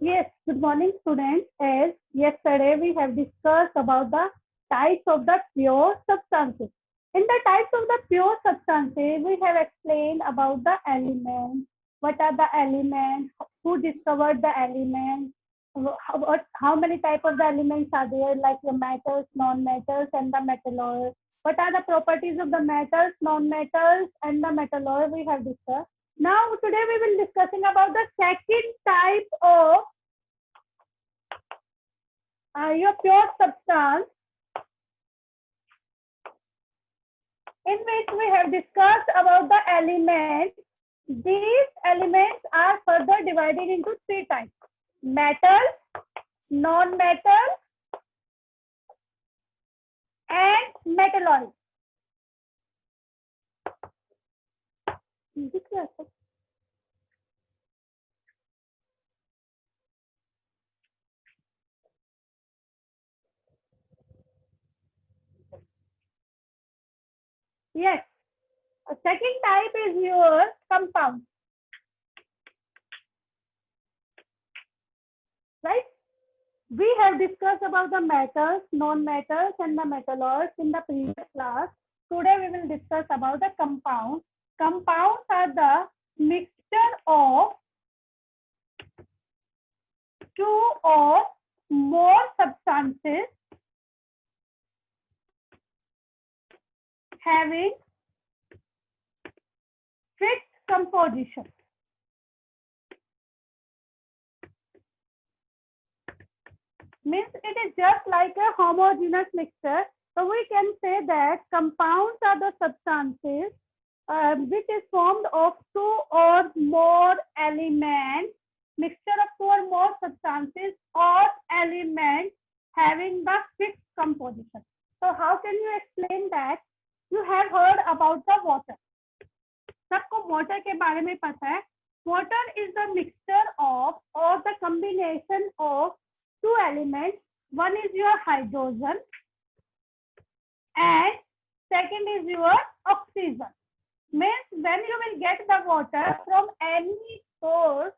Yes, good morning, students. As yesterday we have discussed about the types of the pure substances. In the types of the pure substances, we have explained about the elements. What are the elements? Who discovered the elements? How many type of the elements are there, like the metals, non-metals, and the metalloids? What are the properties of the metals, non-metals, and the metalloids we have discussed. Now, today we will discussing about the second type of your pure substance, in which we have discussed about the elements. These elements are further divided into three types: metal, non-metal, and metalloid. Yes. A second type is your compound, right? We have discussed about the metals, non-metals, and the metalloids in the previous class. Today we will discuss about the compounds. Compounds are the mixture of two or more substances having fixed composition. Means it is just like a homogeneous mixture. So we can say that compounds are the substances which is formed of two or more elements, mixture of two or more substances or elements having the fixed composition. So how can you explain that? You have heard about the water. सबको water के बारे में पता है. Water is the mixture of or the combination of two elements. One is your hydrogen and second is your oxygen. Means when you will get the water from any source,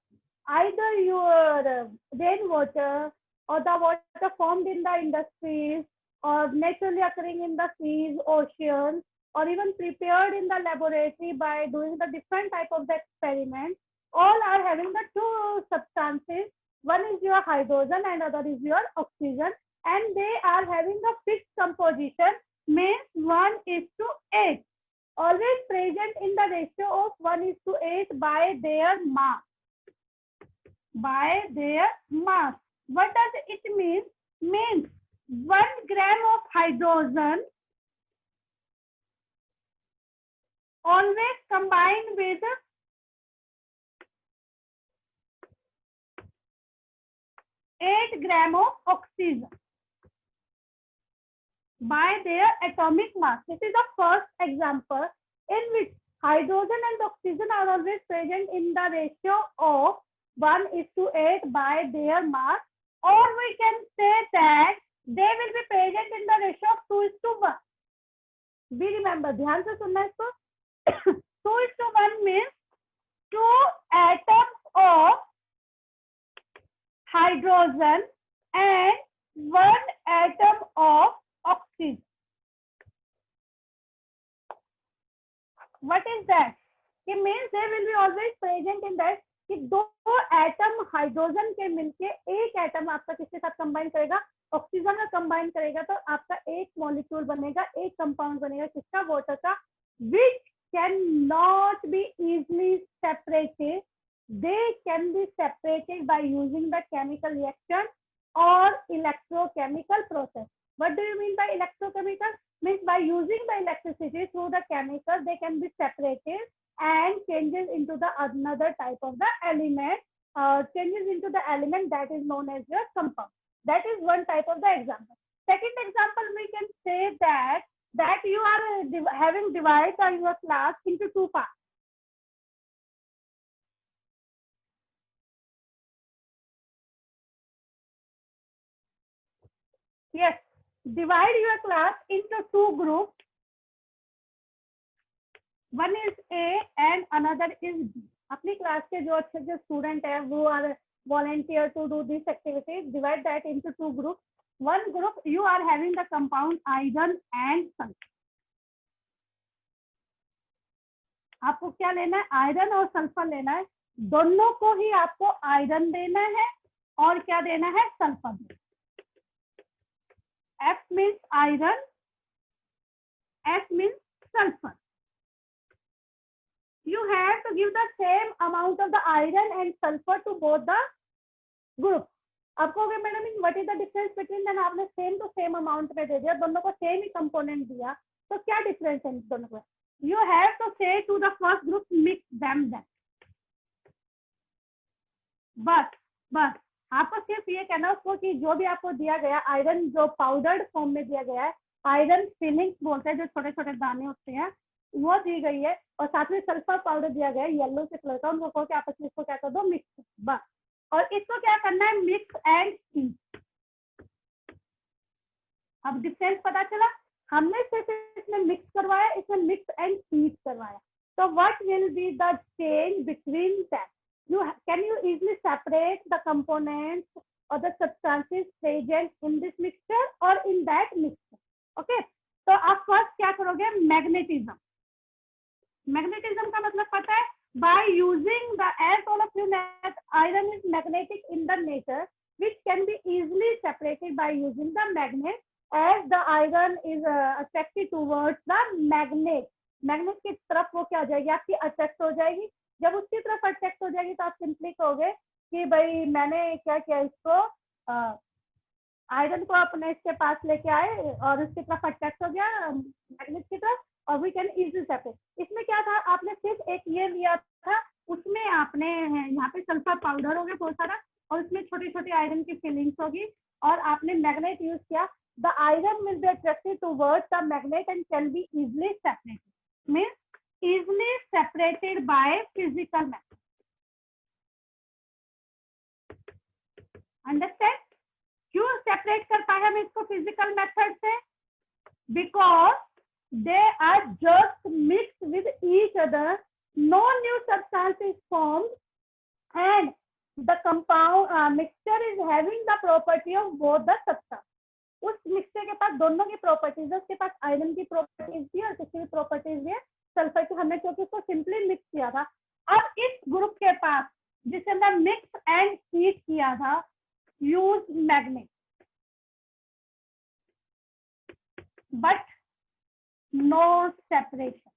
either your rainwater or the water formed in the industries or naturally occurring in the seas, oceans, or even prepared in the laboratory by doing the different type of the experiments, all are having the two substances. One is your hydrogen and other is your oxygen, and they are having the fixed composition, means 1:8, always present in the ratio of 1:8 by their mass. By their mass. What does it mean? Means 1 gram of hydrogen always combined with 8 gram of oxygen by their atomic mass. This is the first example in which hydrogen and oxygen are always present in the ratio of 1:8 by their mass, or we can say that they will be present in the ratio of 2:1. We remember, ध्यान से सुनना इसको. 2:1 means 2 atoms of hydrogen and 1 atom of oxygen. What is that? It means they will be always present in that कि दो atom hydrogen के मिलके एक atom आपका किसके साथ कंबाइन करेगा, ऑक्सीजन का कंबाइन करेगा, तो आपका एक मॉलिक्यूल बनेगा, एक कंपाउंड बनेगा किसका, वाटर का, which can not be easily separated. They can be separated by using the chemical reaction or electrochemical process. What do you mean by electrochemical? Means by using the electricity through the chemical, they can be separated and changes into the another type of the element, changes into the element that is known as your compound. That is one type of the example. Second example, we can say that you are having divided your class into two parts. Yes, divide your class into two groups. One is A and another is B. अपनी class के जो अच्छे अच्छे student है वो are volunteer to do this activity. Divide that into two groups. One group you are having the compound iron and sulfur. आपको क्या लेना है, आयरन और सल्फर लेना है, दोनों को ही आपको आयरन देना है और क्या देना है, सल्फर देना। F means iron, S means sulfur. You have to give the same amount of the iron and sulfur to both the group. आपको अगर madam what is the difference between, then आपने सेम टू सेम अमाउंट में दे दिया, दोनों को same ही component दिया, तो क्या डिफरेंस है दोनों को? You have to say to the first group mix them then. बस आपको सिर्फ ये कहना उसको कि जो भी आपको दिया गया आयरन, जो पाउडर्ड फॉर्म में दिया गया है, आयरन फिलिंग्स बोलते हैं, जो छोटे छोटे दाने होते हैं, वो दी गई है, और साथ में सल्फर पाउडर दिया गया है येलो से कलर का, उनको कहो कि आपस में इसको क्या कर दो, मिक्स, बस। और इसको क्या करना है, मिक्स एंड हीट। अब डिफरेंस पता चला, हमने सिर्फ इसमें मिक्स करवाया, इसमें मिक्स एंड हीट करवाया, तो what will be the change between that? Can you easily separate the components or the substances present in this mixture or in that mixture? Okay, तो आप फर्स्ट क्या करोगे, मैग्नेटिज्म। मैग्नेटिज्म का मतलब पता है, by using the, as all of you know, iron is magnetic in the nature, which can be easily separated by using the magnet, as the iron is attracted towards the magnet. Magnet की तरफ वो क्या हो जाएगी, आपकी attract हो जाएगी। जब उसकी तरफ अट्रैक्ट हो जाएगी तो आप सिंपली कहोगे कि भाई मैंने क्या किया, इसको आयरन को अपने इसके पास लेके आए और उसकी तरफ अट्रैक्ट हो गया मैग्नेट की तरफ, और वी कैन इजीली सेपरेट। इसमें क्या था, आपने सिर्फ एक ये लिया था, उसमें आपने यहाँ पे सल्फर पाउडर हो गया बहुत सारा, और उसमें छोटी छोटी आयरन की फिलिंग्स होगी, और आपने मैग्नेट यूज किया। The iron will be attracted towards the magnet and can be easily separated, means easily separated by physical method. Understand? क्यों सेपरेट कर पाए हम इसको फिजिकल मेथड से? Because they are just mixed with each other, no new substance is formed, and the compound mixture is having the property of both the substance. उस mixture के पास दोनों की प्रॉपर्टीज है, उसके पास आयरन की प्रॉपर्टीज भी और किसी भी प्रॉपर्टीज भी है, सल्फर की, हमने क्योंकि उसको सिंपली मिक्स किया था। अब इस ग्रुप के पास जिसे हमने मिक्स एंड हीट किया था, use magnet, but no separation.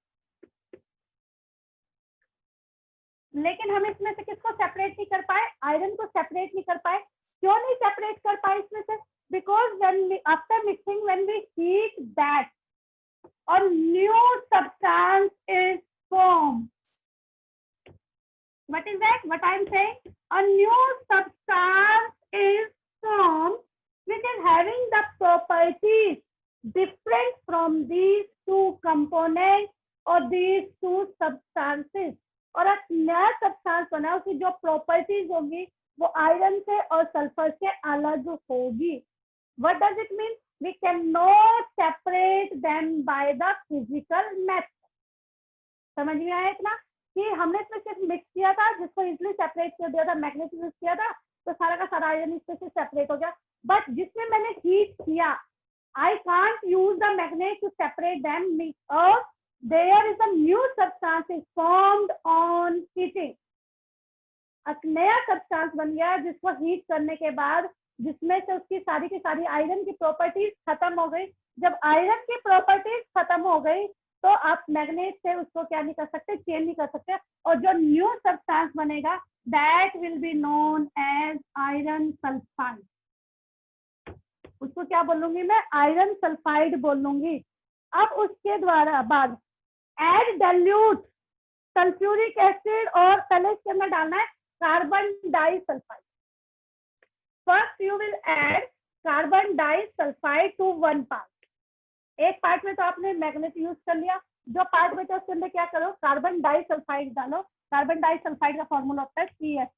लेकिन हम इसमें से किसको सेपरेट नहीं कर पाए, आयरन को सेपरेट नहीं कर पाए। क्यों नहीं सेपरेट कर पाए इसमें से? Because after mixing, when we heat that, a new substance is formed. What is that? What I am saying? A new substance is formed, which is having the properties different from these two components or these two substances. और एक नया substance बना, उसकी जो properties होगी वो iron से और सल्फर से अलग होगी। What does it mean? We cannot separate them by the physical method. समझ में आया इतना कि हमने इसमें सिर्फ मिक्स किया था, जिसको इजिली सेपरेट कर दिया था, मैग्नेट यूज किया था, तो सारा का सारा आयरन इसमें से सेपरेट हो गया। बट जिसमें मैंने हीट किया, I can't use the magnet to separate them, और there is a new substance is formed on heating. एक नया सब्सटेंस बन गया जिसको हीट करने के बाद, जिसमें से उसकी सारी की सारी आयरन की प्रॉपर्टीज खत्म हो गई। जब आयरन की प्रॉपर्टीज खत्म हो गई तो आप मैग्नेट से उसको क्या नहीं कर सकते, चेंज नहीं कर सकते, और जो न्यू सब्सटेंस बनेगा that will be known as iron sulphide. उसको क्या बोलूंगी मैं, आयरन सल्फाइड बोलूंगी। अब उसके द्वारा बाद एड डाइल्यूट सल्फ्यूरिक एसिड, और पहले इसके अंदर डालना है carbon disulphide. First you will add carbon disulfide to one part. एक पार्ट में तो आपने मैग्नेट यूज कर लिया, जो पार्ट में तो उसके अंदर क्या करो, कार्बन डाइसल्फाइड डालो। कार्बन डाइसल्फाइड का फॉर्मूला होता है CH।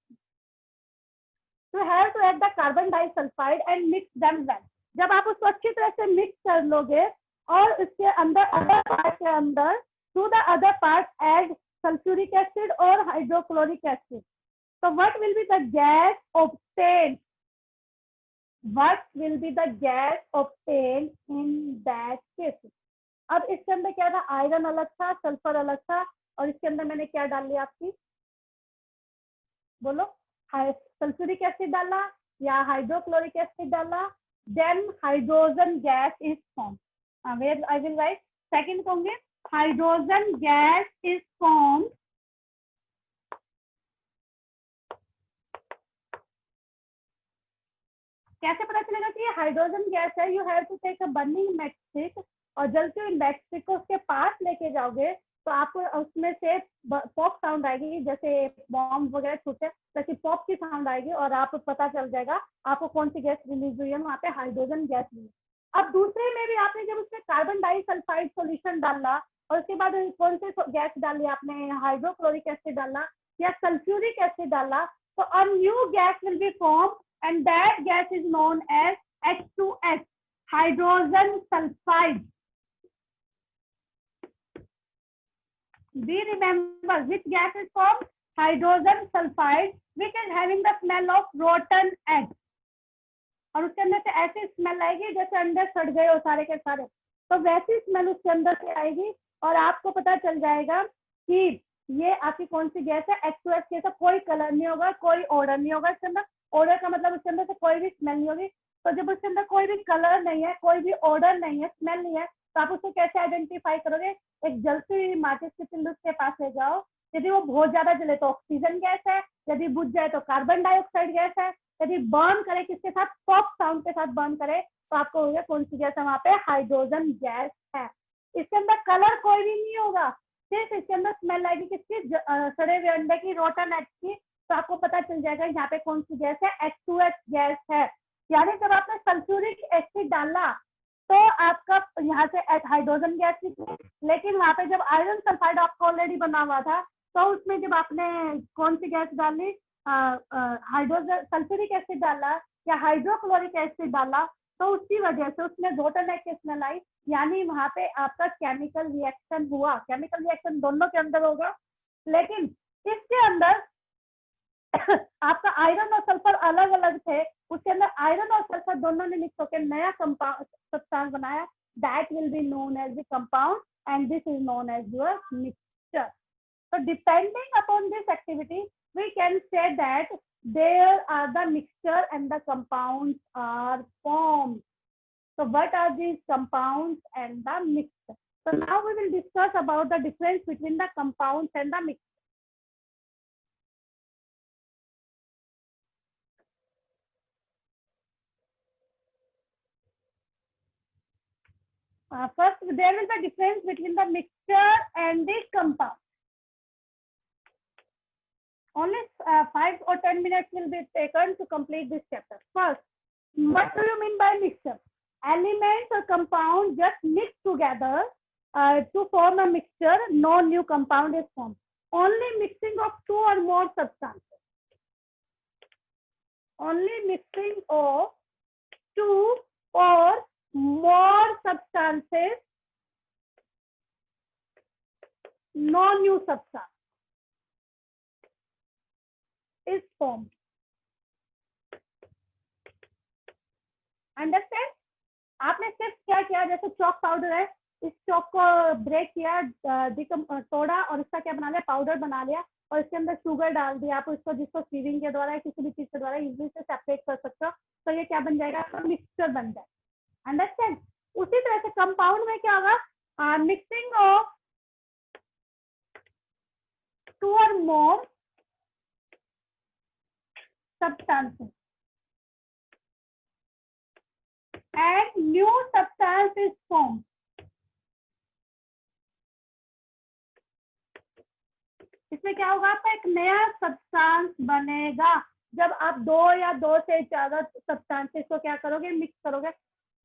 You have to add the carbon disulfide and mix them well. जब आप उसको अच्छी तरह से मिक्स कर लोगे और उसके अंदर अदर पार्ट के अंदर to the other part add sulfuric acid और hydrochloric acid. So what will be the gas obtained? What will be the gas obtained in that case? अब इसके अंदर क्या था, आयरन अलग था, सल्फर अलग था, और इसके अंदर मैंने क्या डाल लिया आपकी, बोलो, सल्फ्यूरिक एसिड डाला या हाइड्रोक्लोरिक एसिड डाला, then hydrogen gas is form. Where I will write second होंगे, हाइड्रोजन गैस इज फॉर्म. कैसे पता चलेगा कि ये हाइड्रोजन गैस है? You have to take a burning matchstick, और जलती हुई मैचस्टिक को उसके पास लेके जाओगे तो आपको उसमें से पॉप साउंड आएगी, जैसे बॉम्ब वगैरह छूटे वैसे पॉप की साउंड आएगी, और आप पता चल जाएगा आपको कौन सी गैस रिलीज हुई है, वहाँ पे हाइड्रोजन गैस हुई. अब दूसरे में भी आपने जब उसमें कार्बन डाइसल्फाइड सॉल्यूशन डाला और उसके बाद कौन से गैस डाली आपने, हाइड्रोक्लोरिक एसिड डाला या सल्फ्यूरिक एसिड डाला, तो a new gas will be form and that gas is known as H2S, hydrogen sulfide. We remember which gas is formed, hydrogen sulfide, which is having the smell of rotten egg. और उसके अंदर से ऐसी smell आएगी जैसे अंडे सड़ गए हो सारे के सारे, तो वैसी स्मेल उसके अंदर से आएगी और आपको पता चल जाएगा कि ये आपकी कौन सी गैस है, H2S गैस है. कोई कलर नहीं होगा, कोई ऑर्डर नहीं होगा इसके अंदर. ऑर्डर का मतलब उसके अंदर से कोई भी स्मेल नहीं होगी. तो जब उसके अंदर कोई भी कलर नहीं है, कोई भी ऑर्डर नहीं है, स्मेल नहीं है, तो आप उसको कैसे आइडेंटिफाई करोगे? एक जलती हुई माचिस की तिल्लू के पास ले जाओ, यदि वो बहुत ज्यादा जले तो ऑक्सीजन गैस है, यदि बुझ जाए तो कार्बन डाइऑक्साइड गैस है, यदि बर्न करे किसके साथ, पॉप साउंड के साथ बर्न करे, तो आपको होगा कौन सी गैस है, वहां पे हाइड्रोजन गैस है. इसके अंदर कलर कोई भी नहीं होगा, सिर्फ इसके अंदर स्मेल आएगी किसकी, सड़े हुए अंडे की, रोटन एग की. तो आपको पता चल जाएगा यहाँ पे कौन सी गैस है, H2S गैस है. यानी जब आपने सल्फ्यूरिक एसिड डाला तो आपका यहाँ से हाइड्रोजन गैस निकली, लेकिन वहाँ पे जब आयरन सल्फाइड आपका ऑलरेडी बना हुआ था तो उसमें जब आपने कौन सी गैस डाली, हाइड्रोजन सल्फ्यूरिक एसिड डाला या हाइड्रोक्लोरिक एसिड डाला, तो उसकी वजह से उसमें रोटन एग की स्मेल आई. यानी वहाँ पे आपका केमिकल रिएक्शन हुआ. केमिकल रिएक्शन दोनों के अंदर होगा, लेकिन इसके अंदर आपका आयरन और सल्फर अलग अलग थे, उसके अंदर आयरन और सल्फर दोनों ने मिक्स होकर नया कंपाउंड सब्सटेंस बनाया. That will be known as the compound and this is known as your mixture. So depending upon this activity, we can say that there are the mixture and the compounds are formed. So what are these compounds and the mixture? So now we will discuss about the difference between the compounds and the mixture. First, there will be a difference between the mixture and the compound. Only 5 or 10 minutes will be taken to complete this chapter. First, what do you mean by mixture? Elements or compounds just mix together to form a mixture. No new compound is formed. Only mixing of 2 or more substances. Only mixing of 2 or more substances. No new substance is formed. Understand? आपने सिर्फ क्या किया, जैसे chalk powder है, इस chalk को break किया, तोड़ा और इसका क्या बना लिया, पाउडर बना लिया, और इसके अंदर शुगर डाल दिया. आप इसको जिसको सीविंग के द्वारा किसी भी चीज के द्वारा इजीली से सेपरेट कर सकते हो, तो ये क्या बन जाएगा, मिक्सचर बन जाए. अंडरस्टैंड? उसी तरह से कंपाउंड में क्या होगा, mixing of 2 or more substances and new substance is formed. इसमें क्या होगा, आपका एक नया सब्सटेंस बनेगा जब आप 2 या 2 से ज्यादा सब्सटेंसेस को क्या करोगे, मिक्स करोगे.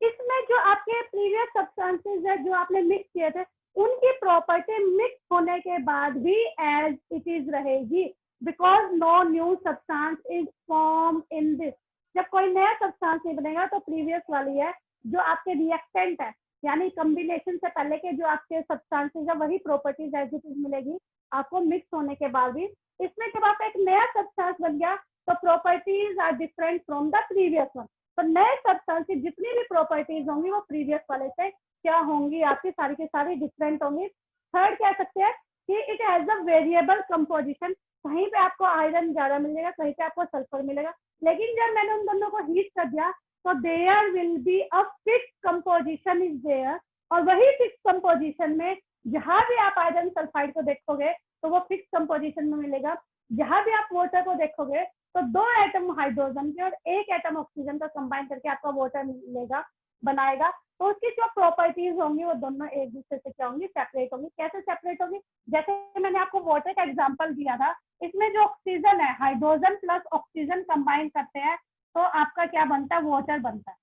इसमें जो आपके प्रीवियस सब्सटेंसेस है जो आपने मिक्स किए थे, उनकी प्रॉपर्टी मिक्स होने के बाद भी एज इट इज रहेगी, because no new substance is form in this. जब कोई नया सब्सटेंस नहीं बनेगा तो प्रीवियस वाली है जो आपके रिएक्टेंट है, यानी कॉम्बिनेशन से पहले के जो आपके सब्सटेंसेस है, वही प्रॉपर्टीज एज इट इज मिलेगी. आपको मिक्स होने के बाद भी इसमें जब आप एक नया सब्सटेंस बन गया तो properties are different from the previous one. तो नए सब्सटेंस की जितनी भी प्रॉपर्टीज होंगी वो प्रीवियस वाले से क्या होंगी, आपकी सारी की सारी डिफरेंट होंगी। थर्ड कह सकते हैं कि it has a variable composition, कहीं पे आपको आयरन ज्यादा मिलेगा, कहीं पे आपको सल्फर मिलेगा, लेकिन जब मैंने उन दोनों को हीट कर दिया तो there will be a fix composition is there, और वही फिक्स कंपोजिशन में जहां भी आप आयरन सल्फाइड को देखोगे तो वो फिक्स कंपोजिशन में मिलेगा। जहां भी आप वाटर को देखोगे तो 2 एटम हाइड्रोजन के और 1 एटम ऑक्सीजन का कंबाइन करके आपका वाटर मिलेगा, बनाएगा। तो उसकी जो प्रॉपर्टीज होंगी वो दोनों एक दूसरे से क्या होंगी, सेपरेट होंगी। कैसे सेपरेट होंगी, जैसे मैंने आपको वाटर का एग्जांपल दिया था, इसमें जो ऑक्सीजन है, हाइड्रोजन प्लस ऑक्सीजन कंबाइन करते हैं तो आपका क्या बनता है, वाटर बनता है,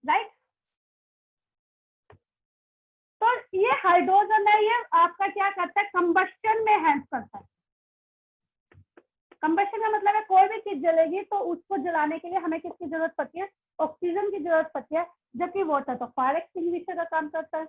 राइट। तो ये हाइड्रोजन है, ये आपका क्या करता है, कंबस्शन में हेल्प करता है। कंबस्शन का मतलब है कोई भी चीज जलेगी तो उसको जलाने के लिए हमें किसकी जरूरत पड़ती है, ऑक्सीजन की जरूरत पड़ती है, जबकि वाटर तो फायर एक्सटिंग्विशर का काम करता है,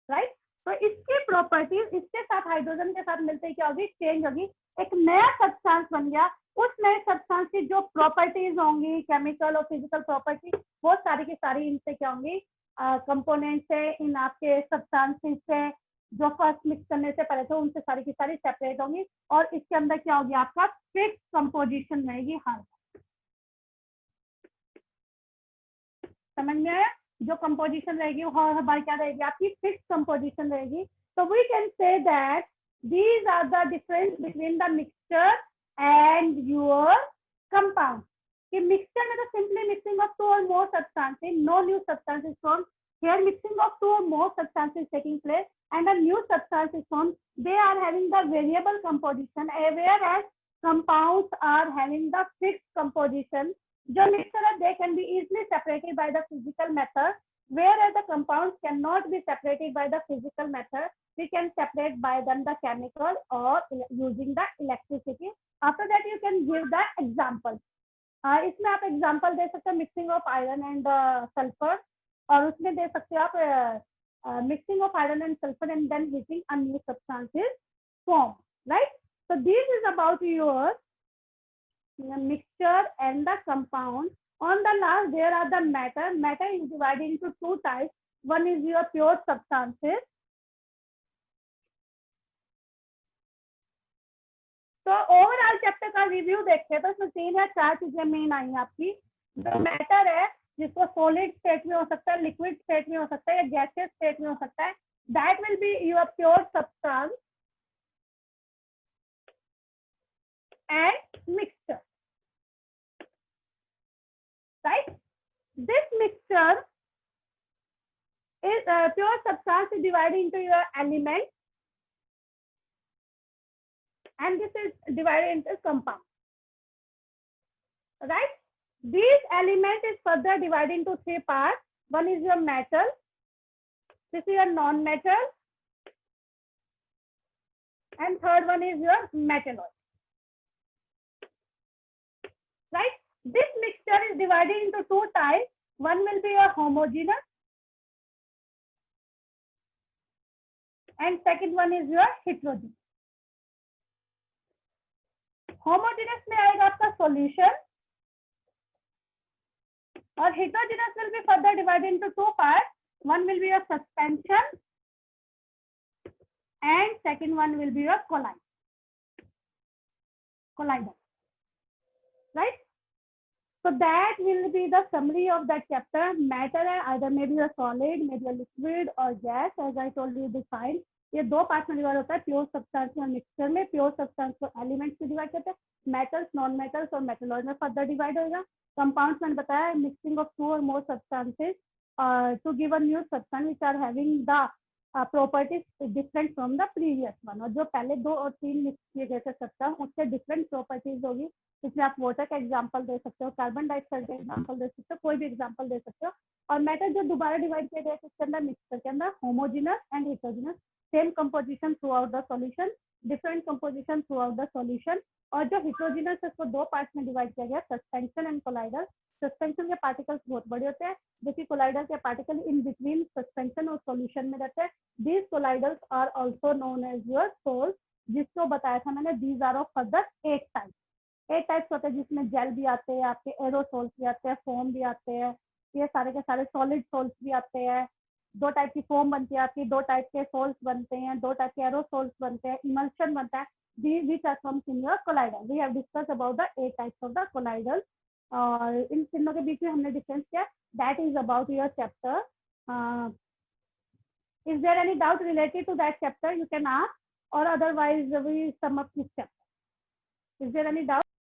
राइट। तो इसकी प्रॉपर्टीज इसके साथ हाइड्रोजन के साथ मिलते ही क्या होगी, चेंज होगी, एक नया सब्सटेंस बन गया। उस नए सब्सटेंस की जो प्रॉपर्टीज होंगी, केमिकल और फिजिकल प्रॉपर्टी, वो सारी की सारी इनसे क्या होंगी, कंपोनेंट से, इन आपके सब्सटेंसेस से जो फर्स्ट मिक्स करने से पहले थे उनसे सारी की सारी सेपरेट होंगी, और इसके अंदर क्या होगी, आपका फिक्स कंपोजिशन रहेगी हर बार। समझ में आया, जो कंपोजिशन रहेगी वो हर बार क्या रहेगी, आपकी फिक्स कंपोजिशन रहेगी। तो we can say that these are the difference between the mixture and your compound. कि मिक्सचर में तो simply mixing of 2 or more substances, no new substance is formed. Here mixing of 2 or more substances taking place and a new substance is formed. They are having the variable composition, whereas compounds are having the fixed composition. जो mixture है, they can be easily separated by the physical method, whereas the compounds cannot be separated by the physical method. We can separate by them the chemical or using the electricity. After that you can give the example. इसमें आप example दे सकते हो mixing of iron and sulphur, और उसमें दे सकते हो आप mixing of iron and sulphur and then heating a new substances form, right. So this is about your mixture and the compound. On the last there are the matter. Matter is divided into 2 types. One is your pure substances. तो overall chapter का review देखते हैं तो इसमें 3 या 4 चीजें main आई हैं आपकी। जो मैटर है, जिसको सॉलिड स्टेट में हो सकता है, लिक्विड स्टेट में हो सकता है, या गैसियस स्टेट में हो सकता है, that will be your pure substance and mixture, right. This mixture is pure substance is divided into your element, and this is divided into compound, right. These element is further divided into 3 parts. One is your metal, this is your non-metal, and third one is your metalloid, right. This mixture is divided into 2 types. One will be your homogeneous and second one is your heterogeneous. Homogeneous में आएगा आपका solution, और heterogeneous will be further divided into 2 parts. One will be your suspension and second one will be your collider, right. So that will be the summary of that chapter. Matter either maybe a solid, maybe a liquid or gas, as I told you defined. ये 2 part में divide होता है, pure substance और mixture में. Pure substance को elements में divide करते हैं, मेटल्स, नॉन मेटल्स और मेटलॉइड में फर्दर डिवाइड होगा. कंपाउंड्स मैंने बताया, mixing of 2 or more substances to give a new substance which are having the properties different from the previous one. और जो पहले 2 और 3 मिक्स किए गए थे सब्सटेंस, उससे डिफरेंट प्रॉपर्टीज होगी. इसमें आप वाटर का एग्जांपल दे सकते हो, कार्बन डाइऑक्साइड का एग्जांपल दे सकते हो, कोई भी एग्जांपल दे सकते हो. और मेटल जो दोबारा डिवाइड किए गए इसके अंदर मिक्सचर के अंदर homogeneous and heterogeneous, same composition through out the solution, different composition through out the solution. और जो हेटेरोजेनस है उसको 2 पार्ट्स में डिवाइड किया गया, सस्पेंशन एंड कोलाइडर. सस्पेंशन के पार्टिकल्स बहुत बड़े होते हैं, जबकि कोलाइडर के पार्टिकल इन बिटवीन सस्पेंशन और सॉल्यूशन में रहते हैं. These colliders are also known as your source. जिसको बताया था मैंने, these are of further 8 types. 8 types होते हैं जिसमें जेल भी आते हैं, आपके एरोसोल्स भी आते हैं, फोम भी आते हैं, ये सारे के सारे सॉलिड सोल्स भी आते हैं। 2 टाइप की फोम बनती है आपकी, 2 टाइप के सोल्स बनते हैं, 2 टाइप के एरोसोल्स बनते हैं, इमल्शन बनता है। These which are comes in your colloidal. We have discussed about the 8 types of the colloidal. और इन तीनों के बीच में हमने डिफरेंस किया. That is about your chapter. Is there any doubt related to that chapter? You can ask, or otherwise we sum up this chapter. Is there any doubt?